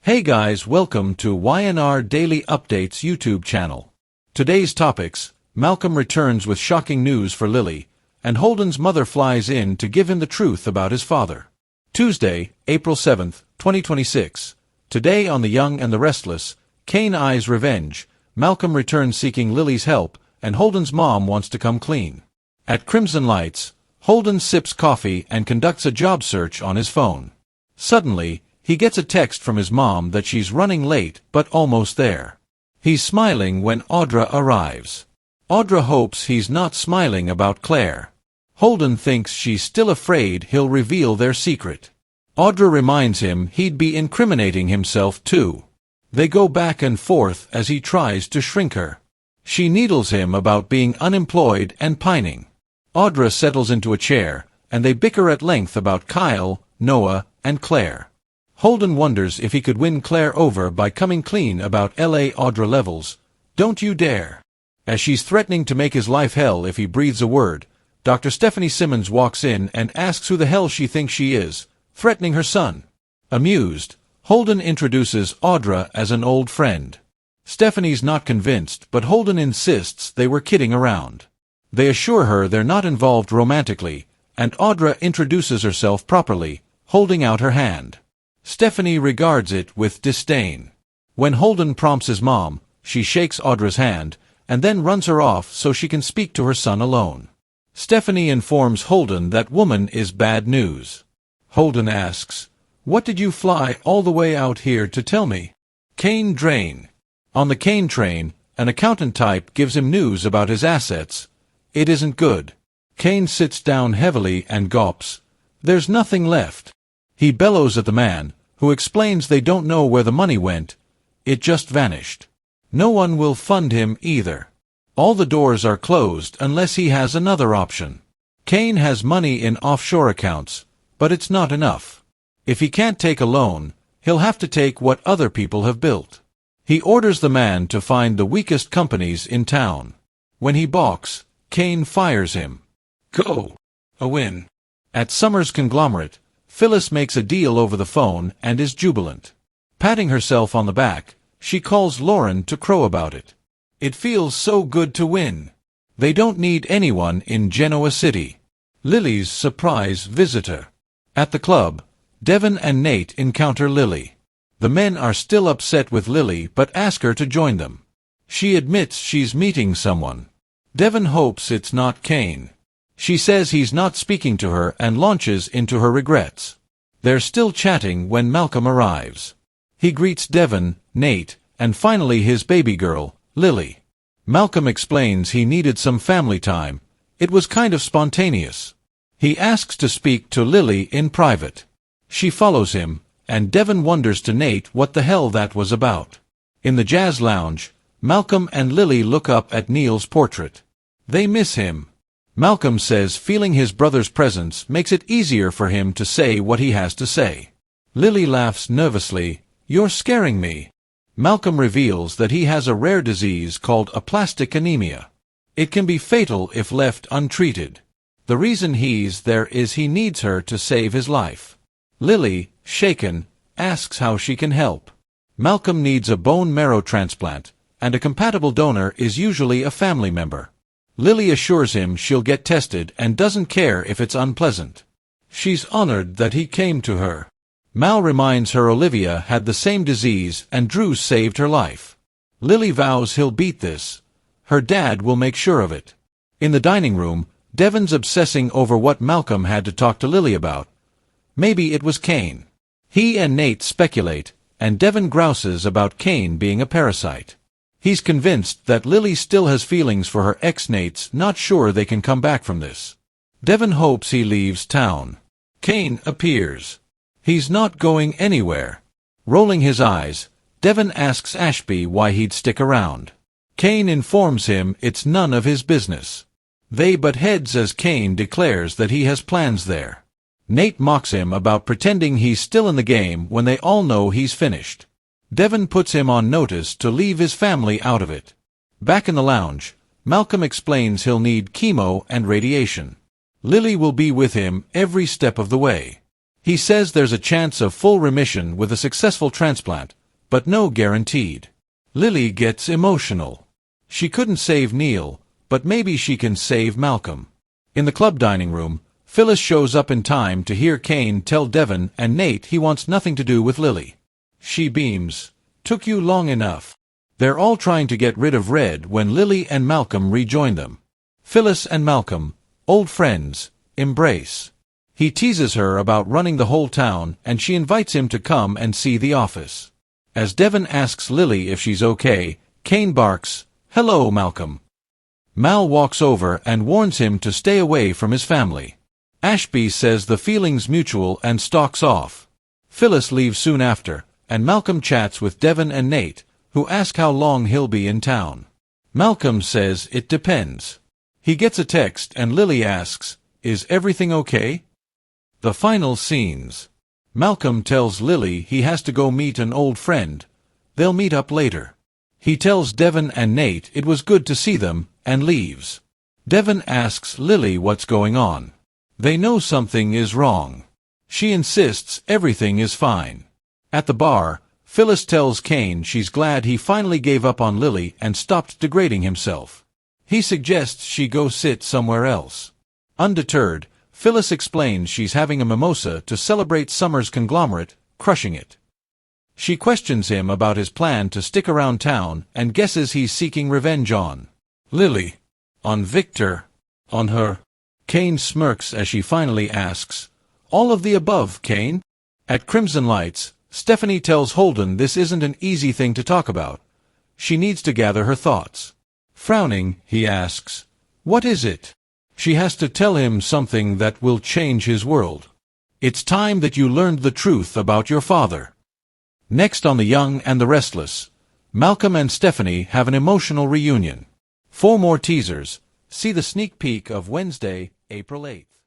Hey guys, welcome to Y&R Daily Update's YouTube channel. Today's topics: Malcolm returns with shocking news for Lily, and Holden's mother flies in to give him the truth about his father. Tuesday, April 7th, 2026. Today on The Young and the Restless, Kane eyes revenge, Malcolm returns seeking Lily's help, and Holden's mom wants to come clean. At Crimson Lights, Holden sips coffee and conducts a job search on his phone. Suddenly, he gets a text from his mom that she's running late but almost there. He's smiling when Audra arrives. Audra hopes he's not smiling about Claire. Holden thinks she's still afraid he'll reveal their secret. Audra reminds him he'd be incriminating himself too. They go back and forth as he tries to shrink her. She needles him about being unemployed and pining. Audra settles into a chair, and they bicker at length about Kyle, Noah, and Claire. Holden wonders if he could win Claire over by coming clean about L.A. Audra levels. Don't you dare. As she's threatening to make his life hell if he breathes a word, Dr. Stephanie Simmons walks in and asks who the hell she thinks she is, threatening her son. Amused, Holden introduces Audra as an old friend. Stephanie's not convinced, but Holden insists they were kidding around. They assure her they're not involved romantically, and Audra introduces herself properly, holding out her hand. Stephanie regards it with disdain. When Holden prompts his mom, she shakes Audra's hand, and then runs her off so she can speak to her son alone. Stephanie informs Holden that woman is bad news. Holden asks, "What did you fly all the way out here to tell me?" Kane drain. On the Kane train, an accountant type gives him news about his assets. It isn't good. Kane sits down heavily and gulps. There's nothing left. He bellows at the man, who explains they don't know where the money went. It just vanished. No one will fund him either. All the doors are closed unless he has another option. Kane has money in offshore accounts, but it's not enough. If he can't take a loan, he'll have to take what other people have built. He orders the man to find the weakest companies in town. When he balks, Kane fires him. Go. A win. At Summer's conglomerate, Phyllis makes a deal over the phone and is jubilant. Patting herself on the back, she calls Lauren to crow about it. It feels so good to win. They don't need anyone in Genoa City. Lily's surprise visitor. At the club, Devin and Nate encounter Lily. The men are still upset with Lily but ask her to join them. She admits she's meeting someone. Devin hopes it's not Kane. She says he's not speaking to her and launches into her regrets. They're still chatting when Malcolm arrives. He greets Devin, Nate, and finally his baby girl, Lily. Malcolm explains he needed some family time. It was kind of spontaneous. He asks to speak to Lily in private. She follows him, and Devin wonders to Nate what the hell that was about. In the jazz lounge, Malcolm and Lily look up at Neil's portrait. They miss him. Malcolm says feeling his brother's presence makes it easier for him to say what he has to say. Lily laughs nervously. "You're scaring me." Malcolm reveals that he has a rare disease called aplastic anemia. It can be fatal if left untreated. The reason he's there is he needs her to save his life. Lily, shaken, asks how she can help. Malcolm needs a bone marrow transplant, and a compatible donor is usually a family member. Lily assures him she'll get tested and doesn't care if it's unpleasant. She's honored that he came to her. Mal reminds her Olivia had the same disease and Drew saved her life. Lily vows he'll beat this. Her dad will make sure of it. In the dining room, Devin's obsessing over what Malcolm had to talk to Lily about. Maybe it was Kane. He and Nate speculate, and Devin grouses about Kane being a parasite. He's convinced that Lily still has feelings for her ex-Nate's, not sure they can come back from this. Devin hopes he leaves town. Kane appears. He's not going anywhere. Rolling his eyes, Devin asks Ashby why he'd stick around. Kane informs him it's none of his business. They butt heads as Kane declares that he has plans there. Nate mocks him about pretending he's still in the game when they all know he's finished. Devin puts him on notice to leave his family out of it. Back in the lounge, Malcolm explains he'll need chemo and radiation. Lily will be with him every step of the way. He says there's a chance of full remission with a successful transplant, but no guaranteed. Lily gets emotional. She couldn't save Neil, but maybe she can save Malcolm. In the club dining room, Phyllis shows up in time to hear Kane tell Devon and Nate he wants nothing to do with Lily. She beams. Took you long enough. They're all trying to get rid of Red when Lily and Malcolm rejoin them. Phyllis and Malcolm, old friends, embrace. He teases her about running the whole town, and she invites him to come and see the office. As Devon asks Lily if she's okay, Kane barks, "Hello, Malcolm." Mal walks over and warns him to stay away from his family. Ashby says the feeling's mutual and stalks off. Phyllis leaves soon after, and Malcolm chats with Devon and Nate, who ask how long he'll be in town. Malcolm says it depends. He gets a text and Lily asks, "Is everything okay?" The final scenes. Malcolm tells Lily he has to go meet an old friend. They'll meet up later. He tells Devon and Nate it was good to see them, and leaves. Devon asks Lily what's going on. They know something is wrong. She insists everything is fine. At the bar, Phyllis tells Kane she's glad he finally gave up on Lily and stopped degrading himself. He suggests she go sit somewhere else. Undeterred, Phyllis explains she's having a mimosa to celebrate Summer's conglomerate, crushing it. She questions him about his plan to stick around town and guesses he's seeking revenge on Lily. On Victor. On her. Kane smirks as she finally asks, "All of the above, Kane?" At Crimson Lights, Stephanie tells Holden this isn't an easy thing to talk about. She needs to gather her thoughts. Frowning, he asks, "What is it?" She has to tell him something that will change his world. "It's time that you learned the truth about your father." Next on The Young and the Restless, Malcolm and Stephanie have an emotional reunion. For more teasers, see the sneak peek of Wednesday, April 8th.